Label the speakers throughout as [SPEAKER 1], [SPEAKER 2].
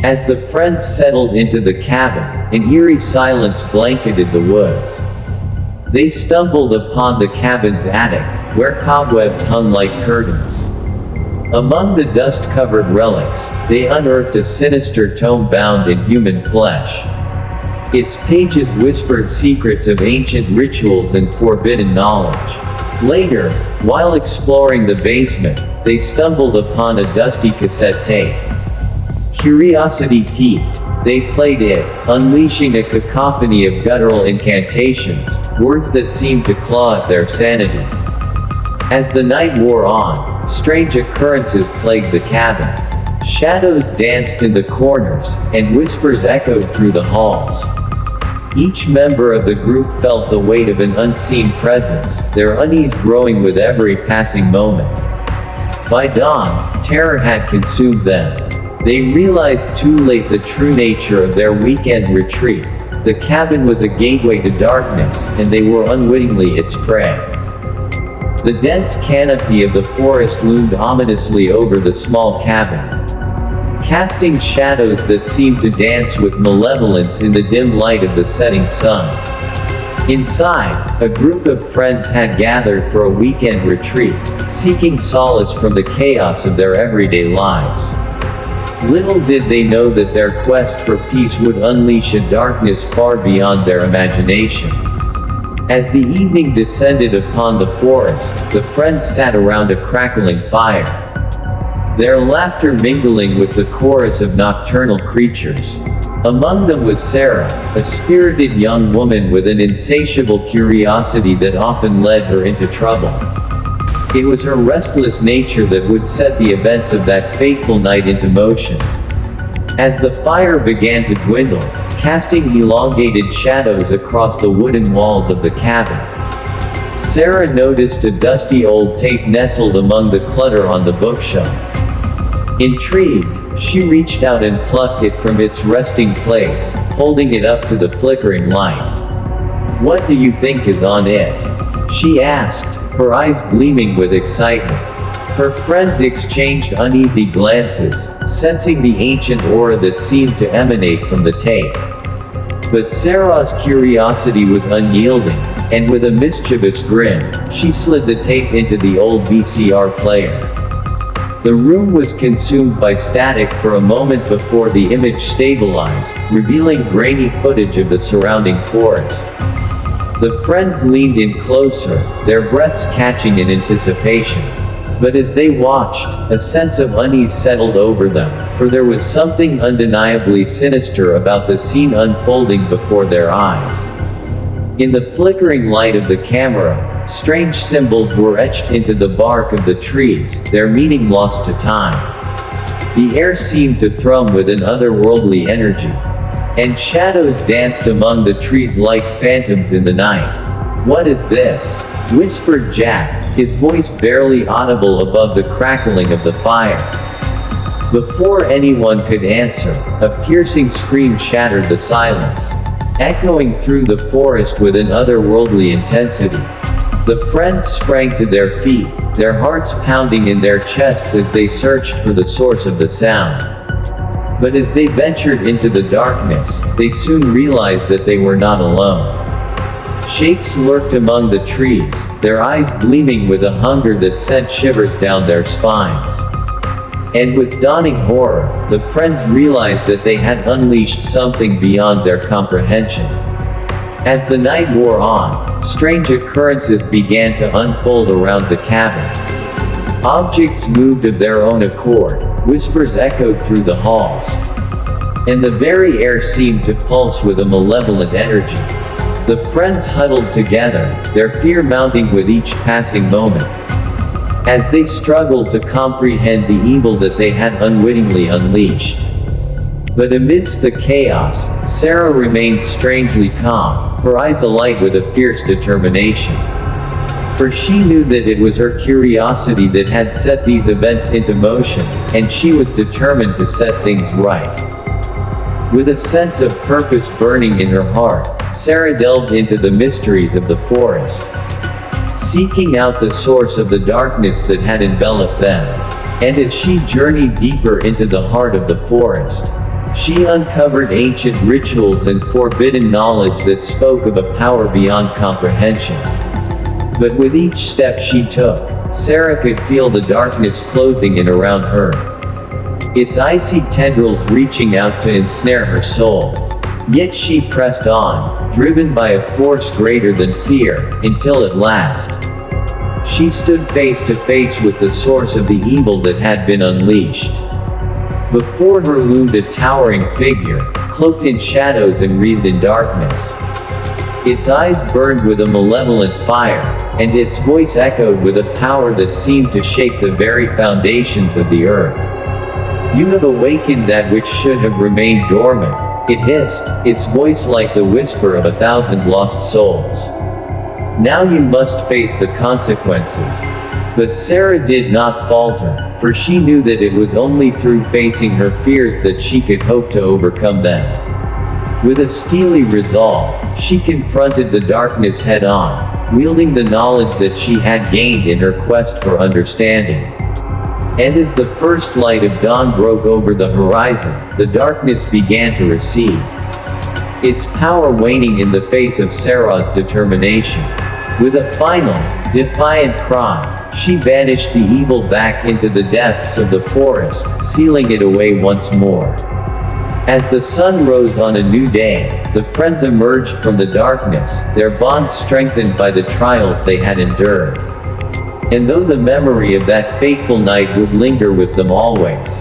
[SPEAKER 1] As the friends settled into the cabin, an eerie silence blanketed the woods. They stumbled upon the cabin's attic, where cobwebs hung like curtains. Among the dust-covered relics, they unearthed a sinister tome bound in human flesh. Its pages whispered secrets of ancient rituals and forbidden knowledge. Later, while exploring the basement, they stumbled upon a dusty cassette tape. Curiosity piqued. They played it, unleashing a cacophony of guttural incantations, words that seemed to claw at their sanity. As the night wore on, strange occurrences plagued the cabin. Shadows danced in the corners, and whispers echoed through the halls. Each member of the group felt the weight of an unseen presence, their unease growing with every passing moment. By dawn, terror had consumed them. They realized too late the true nature of their weekend retreat. The cabin was a gateway to darkness, and they were unwittingly its prey. The dense canopy of the forest loomed ominously over the small cabin, casting shadows that seemed to dance with malevolence in the dim light of the setting sun. Inside, a group of friends had gathered for a weekend retreat, seeking solace from the chaos of their everyday lives. Little did they know that their quest for peace would unleash a darkness far beyond their imagination. As the evening descended upon the forest, the friends sat around a crackling fire, their laughter mingling with the chorus of nocturnal creatures. Among them was Sarah, a spirited young woman with an insatiable curiosity that often led her into trouble. It was her restless nature that would set the events of that fateful night into motion. As the fire began to dwindle, casting elongated shadows across the wooden walls of the cabin, Sarah noticed a dusty old tape nestled among the clutter on the bookshelf. Intrigued, she reached out and plucked it from its resting place, holding it up to the flickering light. "What do you think is on it?" she asked, her eyes gleaming with excitement. Her friends exchanged uneasy glances, sensing the ancient aura that seemed to emanate from the tape. But Sarah's curiosity was unyielding, and with a mischievous grin, she slid the tape into the old VCR player. The room was consumed by static for a moment before the image stabilized, revealing grainy footage of the surrounding forest. The friends leaned in closer, their breaths catching in anticipation. But as they watched, a sense of unease settled over them, for there was something undeniably sinister about the scene unfolding before their eyes. In the flickering light of the camera, strange symbols were etched into the bark of the trees, their meaning lost to time. The air seemed to thrum with an otherworldly energy, and shadows danced among the trees like phantoms in the night. "What is this?" whispered Jack, his voice barely audible above the crackling of the fire. Before anyone could answer, a piercing scream shattered the silence, echoing through the forest with an otherworldly intensity. The friends sprang to their feet, their hearts pounding in their chests as they searched for the source of the sound. But as they ventured into the darkness, they soon realized that they were not alone. Shapes lurked among the trees, their eyes gleaming with a hunger that sent shivers down their spines. And with dawning horror, the friends realized that they had unleashed something beyond their comprehension. As the night wore on, strange occurrences began to unfold around the cabin. Objects moved of their own accord, whispers echoed through the halls, and the very air seemed to pulse with a malevolent energy. The friends huddled together, their fear mounting with each passing moment, as they struggled to comprehend the evil that they had unwittingly unleashed. But amidst the chaos, Sarah remained strangely calm, her eyes alight with a fierce determination. For she knew that it was her curiosity that had set these events into motion, and she was determined to set things right. With a sense of purpose burning in her heart, Sarah delved into the mysteries of the forest, seeking out the source of the darkness that had enveloped them. And as she journeyed deeper into the heart of the forest, She uncovered ancient rituals and forbidden knowledge that spoke of a power beyond comprehension. But with each step she took, Sarah could feel the darkness closing in around her, its icy tendrils reaching out to ensnare her soul. Yet she pressed on, driven by a force greater than fear, until at last, she stood face to face with the source of the evil that had been unleashed. Before her loomed a towering figure, cloaked in shadows and wreathed in darkness. Its eyes burned with a malevolent fire, and its voice echoed with a power that seemed to shake the very foundations of the earth. "You have awakened that which should have remained dormant," it hissed, its voice like the whisper of 1,000 lost souls. "Now you must face the consequences." But Sarah did not falter, for she knew that it was only through facing her fears that she could hope to overcome them. With a steely resolve, she confronted the darkness head-on, wielding the knowledge that she had gained in her quest for understanding. And as the first light of dawn broke over the horizon, the darkness began to recede, its power waning in the face of Sarah's determination. With a final, defiant cry, she banished the evil back into the depths of the forest, sealing it away once more. As the sun rose on a new day, the friends emerged from the darkness, their bond strengthened by the trials they had endured. And though the memory of that fateful night would linger with them always,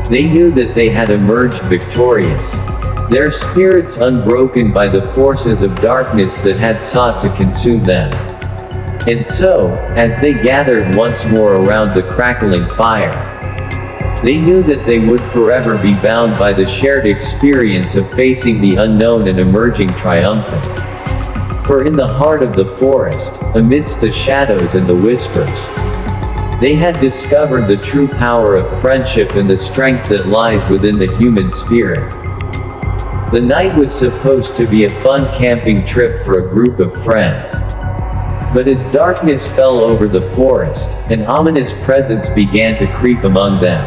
[SPEAKER 1] they knew that they had emerged victorious, their spirits unbroken by the forces of darkness that had sought to consume them. And so, as they gathered once more around the crackling fire, they knew that they would forever be bound by the shared experience of facing the unknown and emerging triumphant. For in the heart of the forest, amidst the shadows and the whispers, they had discovered the true power of friendship and the strength that lies within the human spirit. The night was supposed to be a fun camping trip for a group of friends. But as darkness fell over the forest, an ominous presence began to creep among them.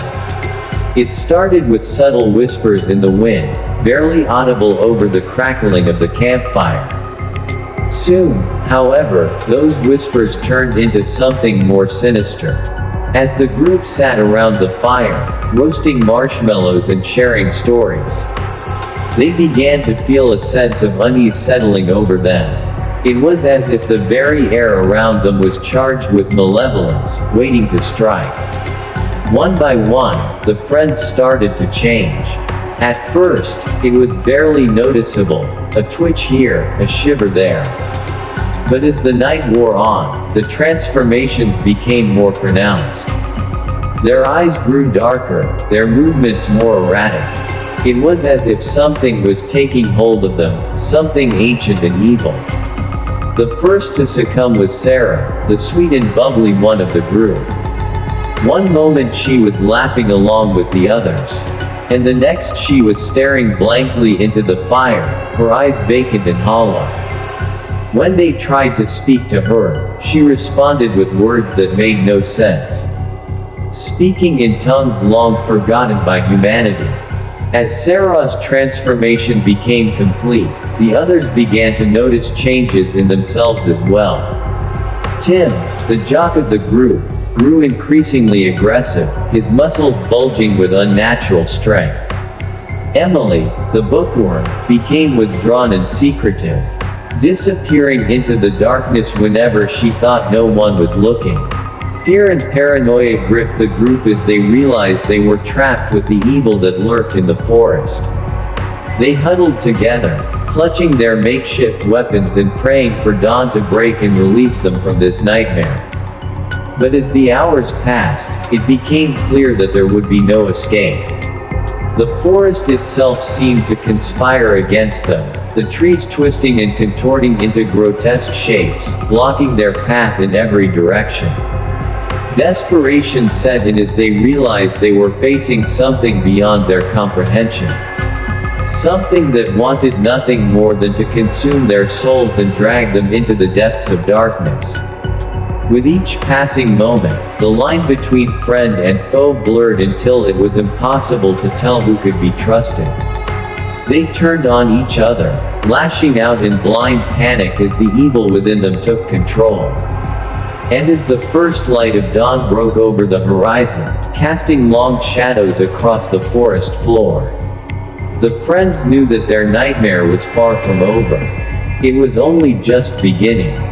[SPEAKER 1] It started with subtle whispers in the wind, barely audible over the crackling of the campfire. Soon, however, those whispers turned into something more sinister. As the group sat around the fire, roasting marshmallows and sharing stories, they began to feel a sense of unease settling over them. It was as if the very air around them was charged with malevolence, waiting to strike. One by one, the friends started to change. At first, it was barely noticeable, a twitch here, a shiver there. But as the night wore on, the transformations became more pronounced. Their eyes grew darker, their movements more erratic. It was as if something was taking hold of them, something ancient and evil. The first to succumb was Sarah, the sweet and bubbly one of the group. One moment she was laughing along with the others, and the next she was staring blankly into the fire, her eyes vacant and hollow. When they tried to speak to her, she responded with words that made no sense, speaking in tongues long forgotten by humanity. As Sarah's transformation became complete, the others began to notice changes in themselves as well. Tim, the jock of the group, grew increasingly aggressive, his muscles bulging with unnatural strength. Emily, the bookworm, became withdrawn and secretive, disappearing into the darkness whenever she thought no one was looking. Fear and paranoia gripped the group as they realized they were trapped with the evil that lurked in the forest. They huddled together, clutching their makeshift weapons and praying for dawn to break and release them from this nightmare. But as the hours passed, it became clear that there would be no escape. The forest itself seemed to conspire against them, the trees twisting and contorting into grotesque shapes, blocking their path in every direction. Desperation set in as they realized they were facing something beyond their comprehension. Something that wanted nothing more than to consume their souls and drag them into the depths of darkness. With each passing moment, the line between friend and foe blurred until it was impossible to tell who could be trusted. They turned on each other, lashing out in blind panic as the evil within them took control. And as the first light of dawn broke over the horizon, casting long shadows across the forest floor, the friends knew that their nightmare was far from over. It was only just beginning.